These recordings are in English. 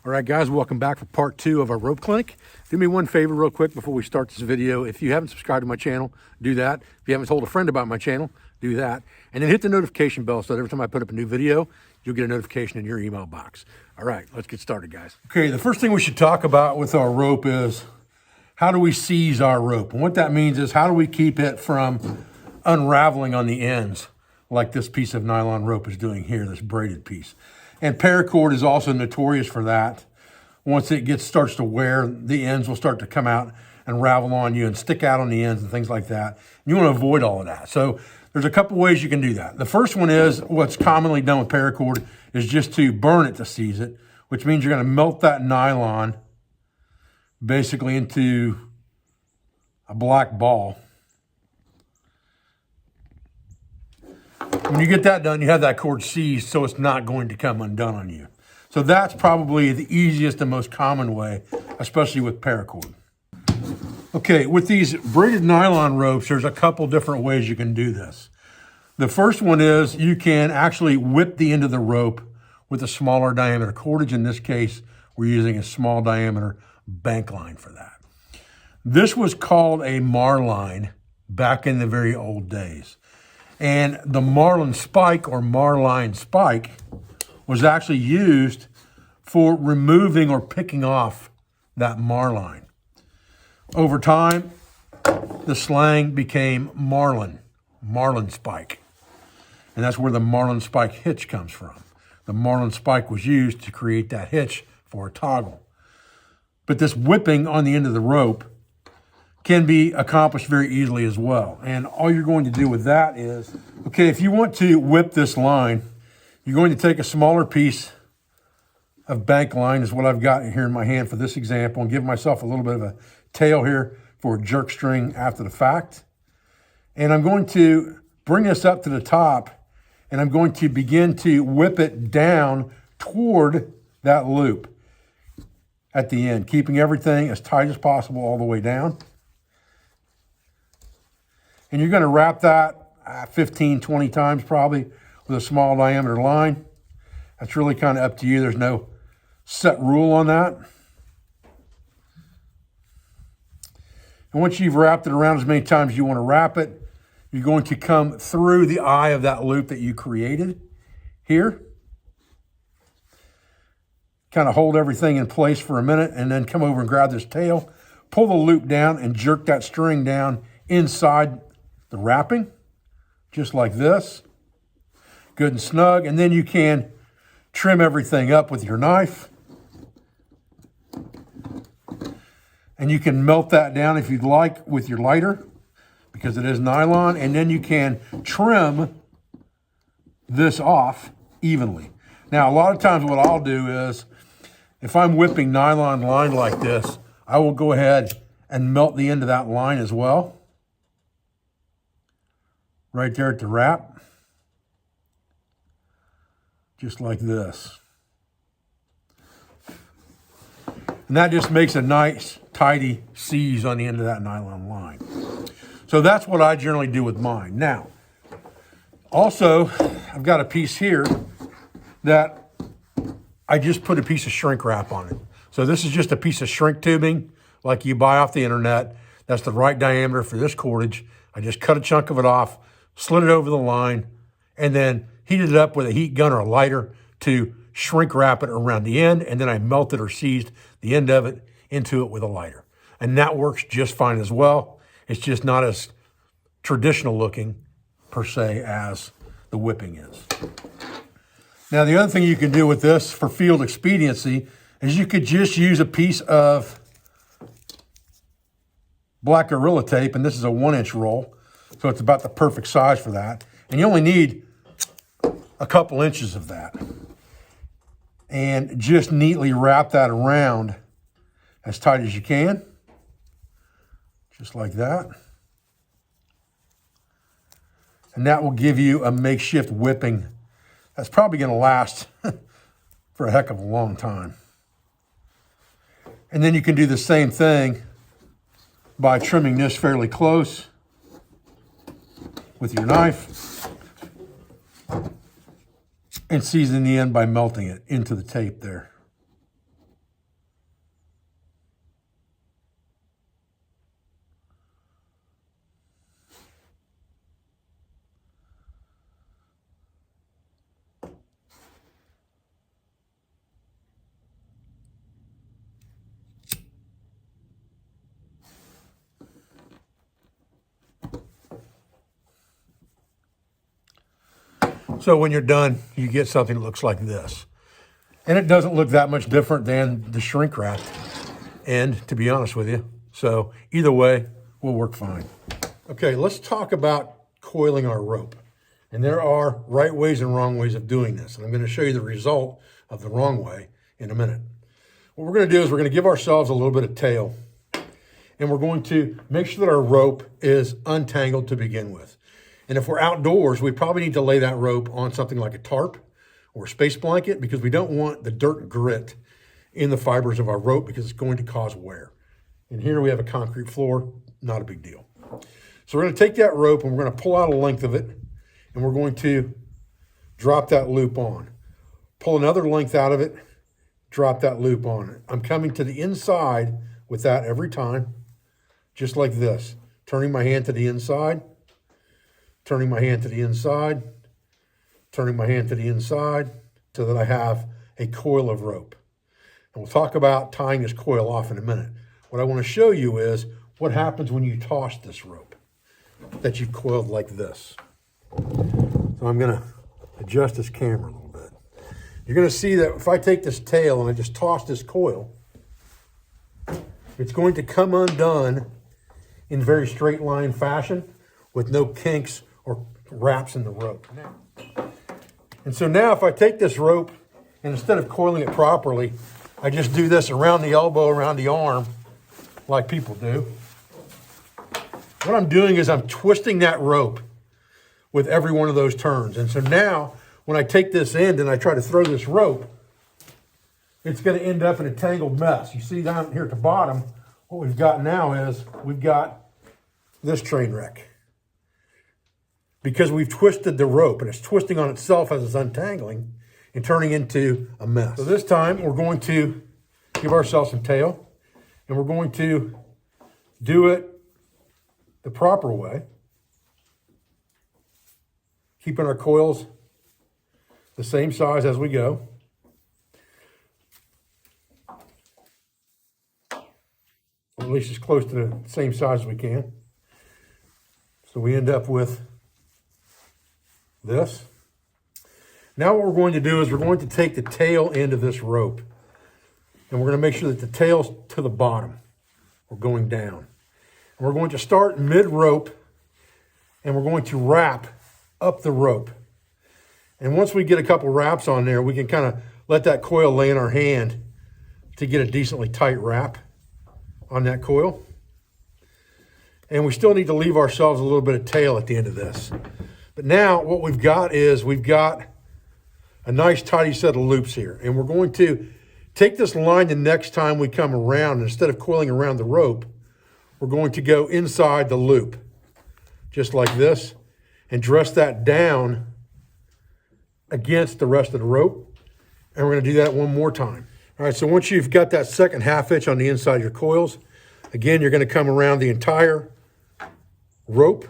All right, guys, welcome back for part 2 of our rope clinic. Do me one favor real quick before we start this video. If you haven't subscribed to my channel, do that. If you haven't told a friend about my channel, do that. And then hit the notification bell so that every time I put up a new video, you'll get a notification in your email box. All right, let's get started, guys. Okay, the first thing we should talk about with our rope is how do we seize our rope? And what that means is how do we keep it from unraveling on the ends like this piece of nylon rope is doing here, this braided piece. And paracord is also notorious for that. Once it starts to wear, the ends will start to come out and ravel on you and stick out on the ends and things like that. You want to avoid all of that. So there's a couple ways you can do that. The first one is what's commonly done with paracord is just to burn it to seize it, which means you're going to melt that nylon basically into a black ball. When you get that done, you have that cord seized so it's not going to come undone on you. So that's probably the easiest and most common way, especially with paracord. Okay, with these braided nylon ropes, there's a couple different ways you can do this. The first one is you can actually whip the end of the rope with a smaller diameter cordage. In this case, we're using a small diameter bank line for that. This was called a marline back in the very old days. And the marlin spike or marline spike was actually used for removing or picking off that marline. Over time, the slang became marlin spike. And that's where the marlin spike hitch comes from. The marlin spike was used to create that hitch for a toggle. But this whipping on the end of the rope can be accomplished very easily as well. And all you're going to do with that is, okay, if you want to whip this line, you're going to take a smaller piece of bank line, is what I've got here in my hand for this example, and give myself a little bit of a tail here for a jerk string after the fact. And I'm going to bring this up to the top, and I'm going to begin to whip it down toward that loop at the end, keeping everything as tight as possible all the way down. And you're going to wrap that 15, 20 times probably with a small diameter line. That's really kind of up to you. There's no set rule on that. And once you've wrapped it around as many times as you want to wrap it, you're going to come through the eye of that loop that you created here. Kind of hold everything in place for a minute and then come over and grab this tail, pull the loop down and jerk that string down inside the wrapping, just like this, good and snug. And then you can trim everything up with your knife. And you can melt that down if you'd like with your lighter, because it is nylon. And then you can trim this off evenly. Now, a lot of times what I'll do is, if I'm whipping nylon line like this, I will go ahead and melt the end of that line as well. Right there at the wrap, just like this. And that just makes a nice, tidy seize on the end of that nylon line. So that's what I generally do with mine. Now, also, I've got a piece here that I just put a piece of shrink wrap on it. So this is just a piece of shrink tubing like you buy off the internet. That's the right diameter for this cordage. I just cut a chunk of it off, slid it over the line, and then heated it up with a heat gun or a lighter to shrink wrap it around the end, and then I melted or seized the end of it into it with a lighter. And that works just fine as well. It's just not as traditional looking, per se, as the whipping is. Now, the other thing you can do with this for field expediency is you could just use a piece of black Gorilla tape, and this is a 1-inch roll. So it's about the perfect size for that. And you only need a couple inches of that. And just neatly wrap that around as tight as you can. Just like that. And that will give you a makeshift whipping that's probably going to last for a heck of a long time. And then you can do the same thing by trimming this fairly close with your knife and seasoning the end by melting it into the tape there. So when you're done, you get something that looks like this. And it doesn't look that much different than the shrink wrap end, to be honest with you. So either way will work fine. Okay, let's talk about coiling our rope. And there are right ways and wrong ways of doing this. And I'm going to show you the result of the wrong way in a minute. What we're going to do is we're going to give ourselves a little bit of tail. And we're going to make sure that our rope is untangled to begin with. And if we're outdoors, we probably need to lay that rope on something like a tarp or a space blanket, because we don't want the dirt and grit in the fibers of our rope, because it's going to cause wear. And here we have a concrete floor, not a big deal. So we're going to take that rope and we're going to pull out a length of it, and we're going to drop that loop on. Pull another length out of it, drop that loop on. I'm coming to the inside with that every time, just like this. Turning my hand to the inside, turning my hand to the inside, turning my hand to the inside, so that I have a coil of rope. And we'll talk about tying this coil off in a minute. What I want to show you is what happens when you toss this rope that you've coiled like this. So I'm going to adjust this camera a little bit. You're going to see that if I take this tail and I just toss this coil, it's going to come undone in very straight line fashion with no kinks or wraps in the rope. And so now if I take this rope and instead of coiling it properly, I just do this around the elbow, around the arm, like people do. What I'm doing is I'm twisting that rope with every one of those turns. And so now when I take this end and I try to throw this rope, it's going to end up in a tangled mess. You see down here at the bottom, what we've got now is we've got this train wreck, because we've twisted the rope and it's twisting on itself as it's untangling and turning into a mess. So this time we're going to give ourselves some tail, and we're going to do it the proper way, keeping our coils the same size as we go. Or at least as close to the same size as we can. So we end up with this. Now what we're going to do is we're going to take the tail end of this rope, and we're going to make sure that the tail's to the bottom. We're going down. And we're going to start mid-rope, and we're going to wrap up the rope. And once we get a couple wraps on there, we can kind of let that coil lay in our hand to get a decently tight wrap on that coil. And we still need to leave ourselves a little bit of tail at the end of this. But now what we've got is we've got a nice tidy set of loops here. And we're going to take this line the next time we come around, and instead of coiling around the rope, we're going to go inside the loop, just like this, and dress that down against the rest of the rope. And we're going to do that one more time. All right, so once you've got that second half hitch on the inside of your coils, again, you're going to come around the entire rope,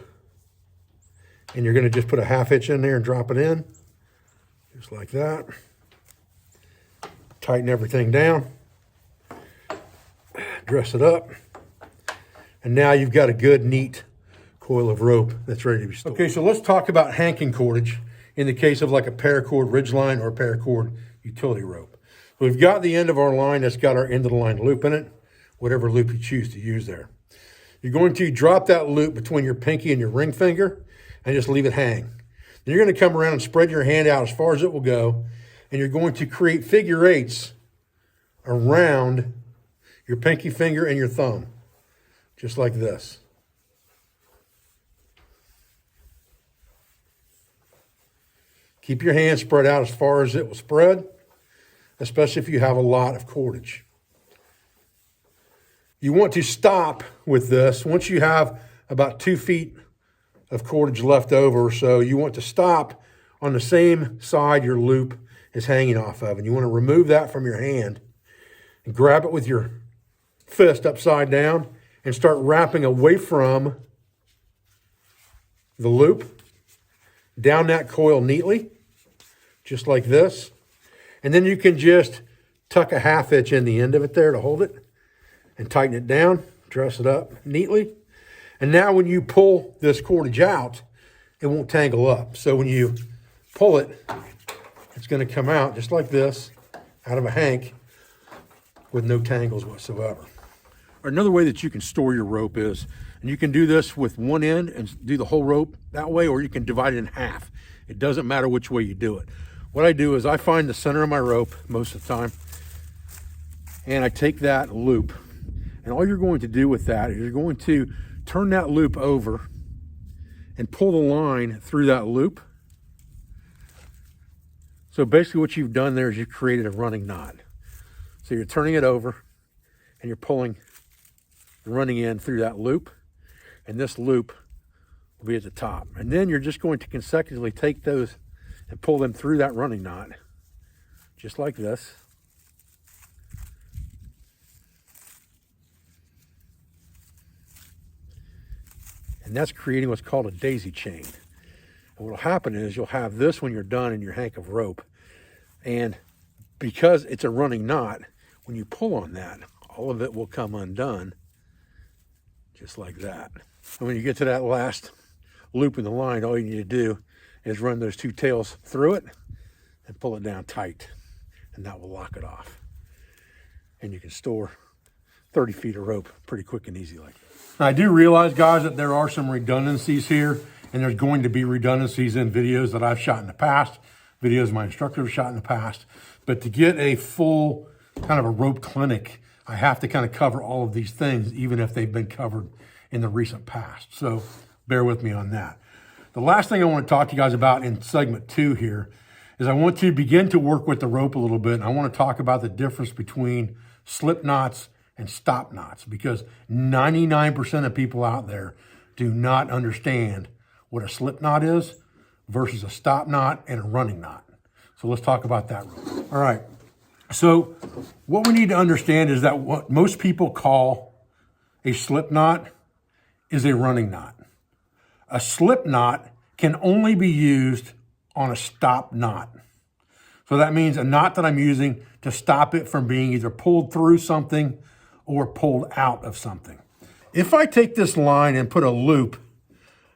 and you're going to just put a half hitch in there and drop it in, just like that. Tighten everything down, dress it up, and now you've got a good, neat coil of rope that's ready to be stored. Okay, so let's talk about Hankin cordage in the case of like a paracord ridgeline or a paracord utility rope. So we've got the end of our line that's got our end of the line loop in it, whatever loop you choose to use there. You're going to drop that loop between your pinky and your ring finger and just leave it hang. Then you're going to come around and spread your hand out as far as it will go, and you're going to create figure eights around your pinky finger and your thumb, just like this. Keep your hand spread out as far as it will spread, especially if you have a lot of cordage. You want to stop with this once you have about 2 feet of cordage left over, so you want to stop on the same side your loop is hanging off of, and you want to remove that from your hand and grab it with your fist upside down and start wrapping away from the loop down that coil neatly, just like this. And then you can just tuck a half hitch in the end of it there to hold it and tighten it down, dress it up neatly. And now when you pull this cordage out, it won't tangle up. So when you pull it, it's going to come out just like this, out of a hank, with no tangles whatsoever. Another way that you can store your rope is, and you can do this with one end and do the whole rope that way, or you can divide it in half. It doesn't matter which way you do it. What I do is I find the center of my rope most of the time, and I take that loop, and all you're going to do with that is you're going to turn that loop over and pull the line through that loop. So basically what you've done there is you've created a running knot. So you're turning it over and you're pulling the running end through that loop, and this loop will be at the top. And then you're just going to consecutively take those and pull them through that running knot, just like this. And that's creating what's called a daisy chain. And what will happen is you'll have this when you're done in your hank of rope. And because it's a running knot, when you pull on that, all of it will come undone, just like that. And when you get to that last loop in the line, all you need to do is run those two tails through it and pull it down tight, and that will lock it off. And you can store 30 feet of rope pretty quick and easy like that. I do realize, guys, that there are some redundancies here, and there's going to be redundancies in videos that I've shot in the past, videos my instructors have shot in the past. But to get a full kind of a rope clinic, I have to kind of cover all of these things, even if they've been covered in the recent past. So bear with me on that. The last thing I want to talk to you guys about in segment 2 here is I want to begin to work with the rope a little bit. And I want to talk about the difference between slip knots and stop knots, because 99% of people out there do not understand what a slip knot is versus a stop knot and a running knot. So let's talk about that real quick. All right. So what we need to understand is that what most people call a slip knot is a running knot. A slip knot can only be used on a stop knot. So that means a knot that I'm using to stop it from being either pulled through something or pulled out of something. If I take this line and put a loop,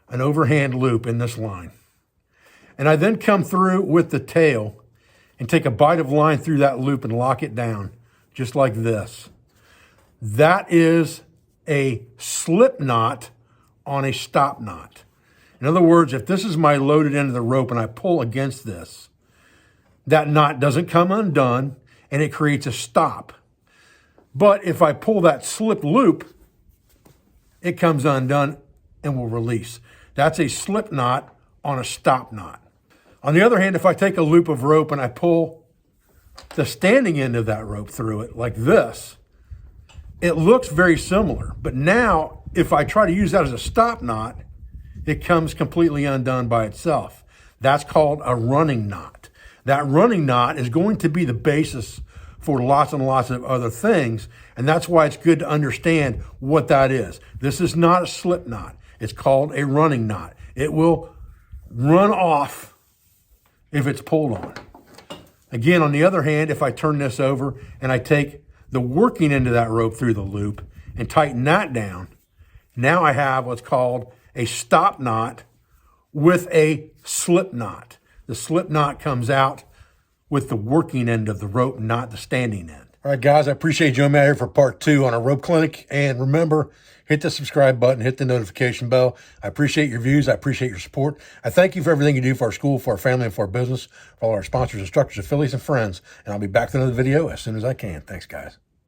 an overhand loop in this line, and I then come through with the tail and take a bite of line through that loop and lock it down, just like this, that is a slip knot on a stop knot. In other words, if this is my loaded end of the rope and I pull against this, that knot doesn't come undone and it creates a stop. But if I pull that slip loop, it comes undone and will release. That's a slip knot on a stop knot. On the other hand, if I take a loop of rope and I pull the standing end of that rope through it like this, it looks very similar. But now, if I try to use that as a stop knot, it comes completely undone by itself. That's called a running knot. That running knot is going to be the basis for lots and lots of other things, and that's why it's good to understand what that is. This is not a slip knot. It's called a running knot. It will run off if it's pulled on. Again, on the other hand, if I turn this over and I take the working end of that rope through the loop and tighten that down, now I have what's called a stop knot with a slip knot. The slip knot comes out with the working end of the rope, not the standing end. All right, guys, I appreciate you joining me out here for part 2 on a rope clinic. And remember, hit the subscribe button, hit the notification bell. I appreciate your views. I appreciate your support. I thank you for everything you do for our school, for our family, and for our business, for all our sponsors, instructors, affiliates, and friends. And I'll be back with another video as soon as I can. Thanks, guys.